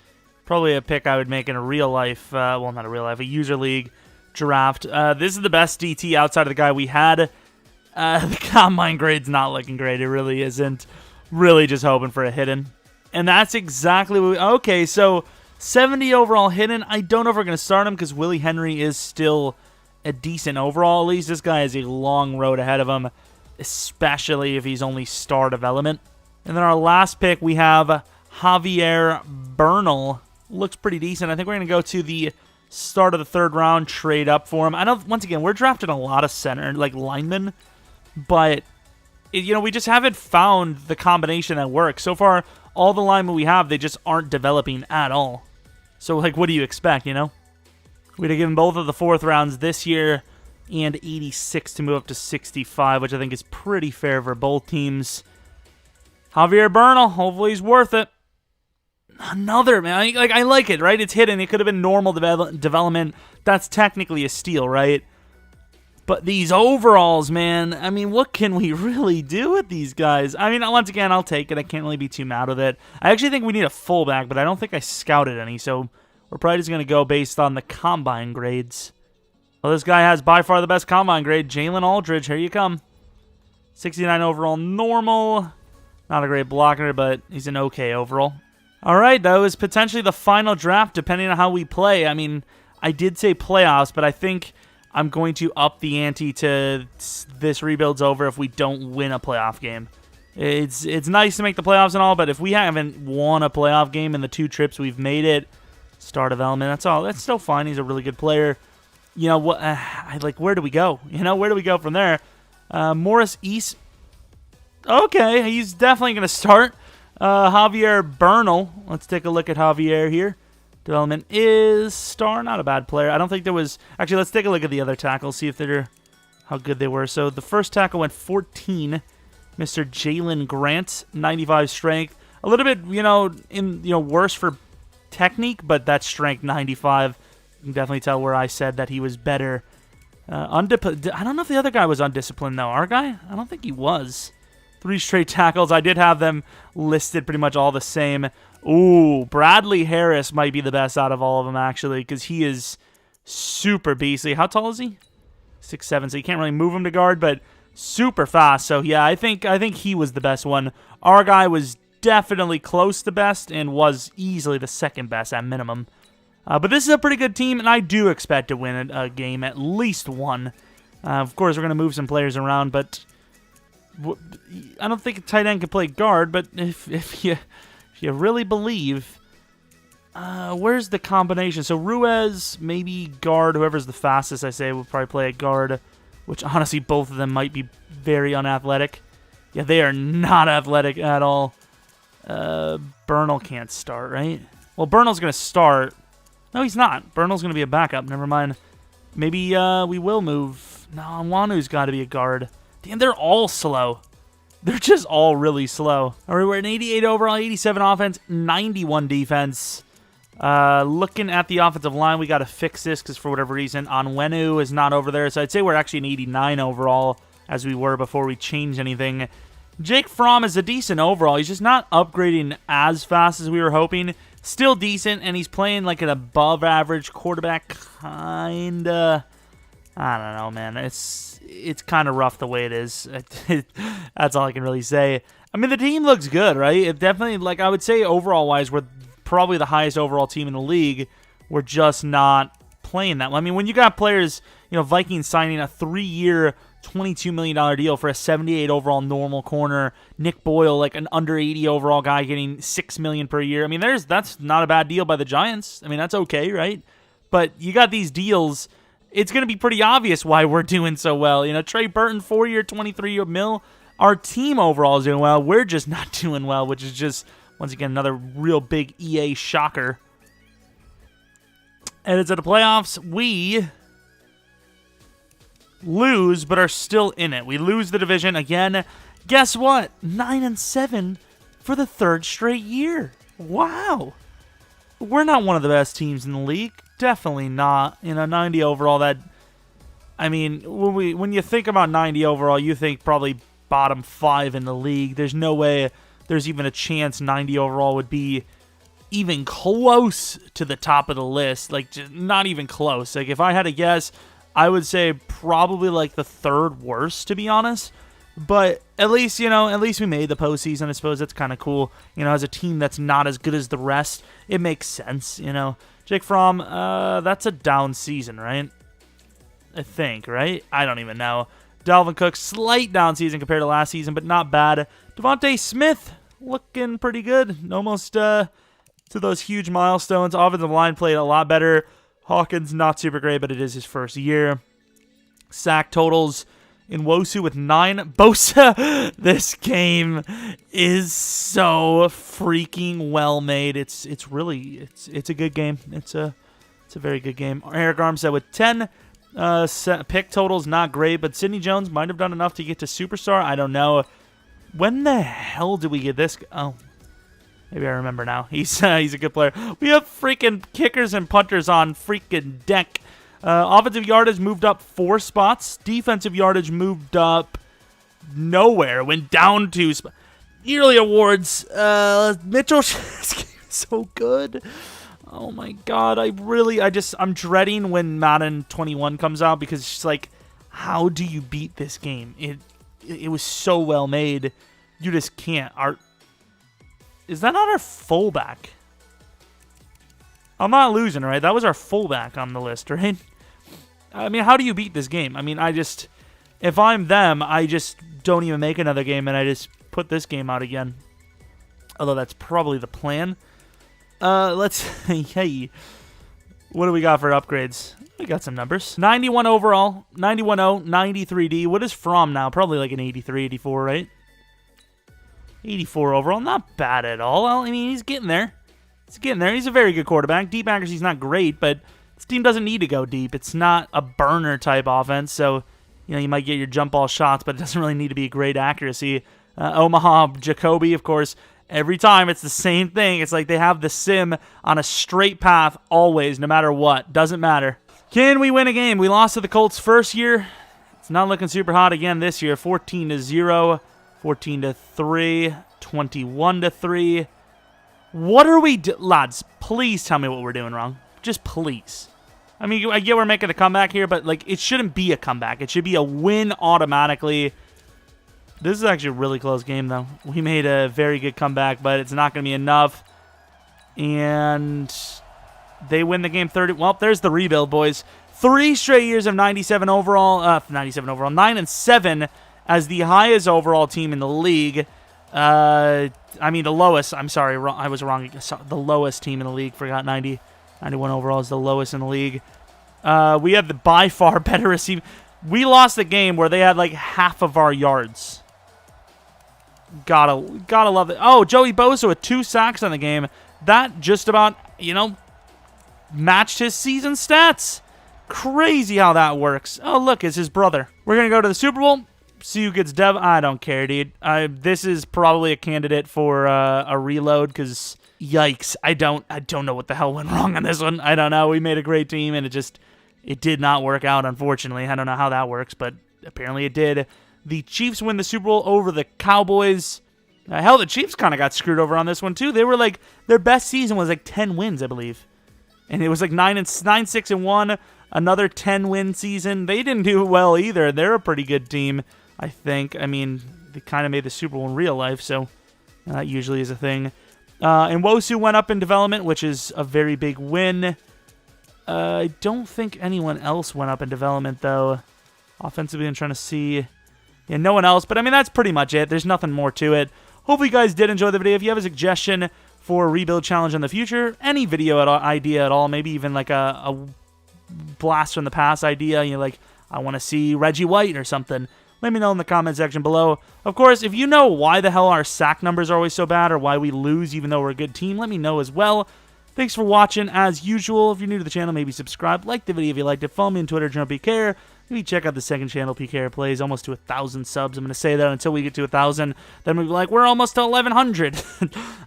A: Probably a pick I would make in a real life, well, not a real life, a user league draft. This is the best DT outside of the guy we had. The combine grade's not looking great. It really isn't. Really just hoping for a hidden. And that's exactly what we... Okay, so 70 overall hidden. I don't know if we're going to start him because Willie Henry is still a decent overall. At least this guy has a long road ahead of him, especially if he's only star development. And then our last pick, we have Javier Bernal. Looks pretty decent. I think we're going to go to the start of the third round, trade up for him. I know, once again, we're drafting a lot of center, like linemen, but, we just haven't found the combination that works. So far, all the linemen we have, they just aren't developing at all. So, what do you expect, We'd have given both of the 4th rounds this year and 86 to move up to 65, which I think is pretty fair for both teams. Javier Bernal, hopefully he's worth it. Another, man. I like it, right? It's hidden. It could have been normal development. That's technically a steal, right? But these overalls, man, I mean, what can we really do with these guys? I mean, once again, I'll take it. I can't really be too mad with it. I actually think we need a fullback, but I don't think I scouted any, so we're probably just going to go based on the combine grades. Well, this guy has by far the best combine grade. Jalen Aldridge, here you come. 69 overall normal. Not a great blocker, but he's an okay overall. All right, that was potentially the final draft, depending on how we play. I mean, I did say playoffs, but I think I'm going to up the ante to this rebuild's over if we don't win a playoff game. It's nice to make the playoffs and all, but if we haven't won a playoff game in the 2 trips we've made it, star development, that's all. That's still fine. He's a really good player. What? Where do we go? Where do we go from there? Morris East. Okay, he's definitely going to start. Javier Bernal. Let's take a look at Javier here. Development is star. Not a bad player. I don't think there was... Actually, let's take a look at the other tackles, see if they're how good they were. So the first tackle went 14. Mr. Jalen Grant, 95 strength. A little bit, worse for technique, but that's strength 95. You can definitely tell where I said that he was better. I don't know if the other guy was undisciplined, though. Our guy? I don't think he was. 3 straight tackles. I did have them listed pretty much all the same. Ooh, Bradley Harris might be the best out of all of them, actually, because he is super beastly. How tall is he? 6'7", so you can't really move him to guard, but super fast. So, yeah, I think he was the best one. Our guy was definitely close to best and was easily the second best at minimum. But this is a pretty good team, and I do expect to win a game, at least one. Of course, we're going to move some players around, but I don't think a tight end can play guard, but if you really believe, where's the combination? So Ruiz, maybe guard, whoever's the fastest, I say, will probably play a guard, which honestly both of them might be very unathletic. Yeah, they are not athletic at all. Bernal can't start, right? Well, Bernal's going to start. No, he's not. Bernal's going to be a backup. Never mind. Maybe we will move. No, Nwanu's got to be a guard. Damn, they're all slow. They're just all really slow. All right, we're at an 88 overall, 87 offense, 91 defense. Looking at the offensive line, we got to fix this because for whatever reason, Onwenu is not over there. So I'd say we're actually an 89 overall as we were before we changed anything. Jake Fromm is a decent overall. He's just not upgrading as fast as we were hoping. Still decent, and he's playing like an above-average quarterback, kinda. I don't know, man. It's kind of rough the way it is. That's all I can really say. I mean, the team looks good, right? It definitely, like, I would say overall-wise, we're probably the highest overall team in the league. We're just not playing that well. I mean, when you got players, Vikings signing a 3-year, $22 million deal for a 78 overall normal corner, Nick Boyle, like an under 80 overall guy getting $6 million per year. I mean, that's not a bad deal by the Giants. I mean, that's okay, right? But you got these deals. It's going to be pretty obvious why we're doing so well. Trey Burton, 4-year, $23 million. Our team overall is doing well. We're just not doing well, which is just, once again, another real big EA shocker. And it's at the playoffs. We lose, but are still in it. We lose the division again. Guess what? 9-7 for the 3rd straight year. Wow. We're not one of the best teams in the league. Definitely not. 90 overall. I mean, when you think about 90 overall, you think probably bottom 5 in the league. There's no way there's even a chance 90 overall would be even close to the top of the list. Like, just not even close. Like, if I had to guess, I would say probably like the 3rd worst, to be honest. But at least, at least we made the postseason. I suppose that's kind of cool. As a team that's not as good as the rest, it makes sense, Jake Fromm, that's a down season, right? I think, right? I don't even know. Dalvin Cook, slight down season compared to last season, but not bad. Devante Smith, looking pretty good. Almost to those huge milestones. Offensive line played a lot better. Hawkins, not super great, but it is his first year. Sack totals in Wosu with 9. Bosa, this game is so freaking well made. It's a good game. It's a very good game. Arik Armstead with 10. Pick totals not great, but Sidney Jones might have done enough to get to superstar. I don't know. When the hell did we get this? Oh, maybe I remember now. He's a good player. We have freaking kickers and punters on freaking deck. Offensive yardage moved up 4 spots. Defensive yardage moved up nowhere. Went down 2 spots. Yearly awards. Mitchell, so good. Oh my god, I'm dreading when Madden 21 comes out because it's just like, how do you beat this game? It was so well made. You just can't. Is that not our fullback? I'm not losing, right? That was our fullback on the list, right? I mean, how do you beat this game? I mean, if I'm them, I just don't even make another game and I just put this game out again. Although that's probably the plan. Hey, what do we got for upgrades? We got some numbers. 91 overall, 91-0, 93D. What is Fromm now? Probably like an 83, 84, right? 84 overall, not bad at all. Well, I mean, he's getting there. He's a very good quarterback. Deep accuracy's not great, but this team doesn't need to go deep. It's not a burner type offense, so you might get your jump ball shots, but it doesn't really need to be a great accuracy. Omaha, Jacoby, of course. Every time it's the same thing. It's like they have the sim on a straight path always, no matter what. Doesn't matter. Can we win a game? We lost to the Colts first year. It's not looking super hot again this year. 14-0, 14-3, 21-3. What are we lads, please tell me what we're doing wrong. Just please. I mean, I get we're making a comeback here, but like it shouldn't be a comeback. It should be a win automatically. This is actually a really close game, though. We made a very good comeback, but it's not going to be enough. And they win the game 30. Well, there's the rebuild, boys. 3 straight years of 97 overall. 9-7 as the highest overall team in the league. I mean, the lowest. I'm sorry, I was wrong. The lowest team in the league. Forgot 90. 91 overall is the lowest in the league. We had the by far better receiver. We lost the game where they had like half of our yards. Gotta love it. Oh, Joey Bosa with 2 sacks on the game. That just about, matched his season stats. Crazy how that works. Oh, look, it's his brother. We're going to go to the Super Bowl. See who gets I don't care, dude. This is probably a candidate for a reload because, yikes, I don't know what the hell went wrong on this one. I don't know. We made a great team, and it did not work out, unfortunately. I don't know how that works, but apparently it did. The Chiefs win the Super Bowl over the Cowboys. Hell, the Chiefs kind of got screwed over on this one, too. They were like, their best season was like 10 wins, I believe. And it was like 9-6-1, another 10-win season. They didn't do well either. They're a pretty good team, I think. I mean, they kind of made the Super Bowl in real life, so that usually is a thing. And Wosu went up in development, which is a very big win. I don't think anyone else went up in development, though. Offensively, I'm trying to see. Yeah, no one else. But, I mean, that's pretty much it. There's nothing more to it. Hopefully, you guys did enjoy the video. If you have a suggestion for a rebuild challenge in the future, any video idea at all, maybe even like a blast from the past idea, like, I want to see Reggie White or something, let me know in the comment section below. Of course, if you know why the hell our sack numbers are always so bad or why we lose even though we're a good team, let me know as well. Thanks for watching, as usual. If you're new to the channel, maybe subscribe. Like the video if you liked it. Follow me on Twitter, Jeromepkr. Maybe check out the second channel, PKR Plays, almost to 1,000 subs. I'm going to say that until we get to 1,000. Then we'll be like, we're almost to 1,100.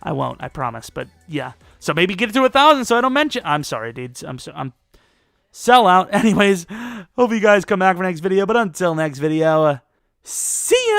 A: I won't, I promise. But, yeah. So maybe get it to 1,000 so I don't mention... I'm sorry, dudes. I'm sell out. Anyways, hope you guys come back for next video. But until next video, see ya!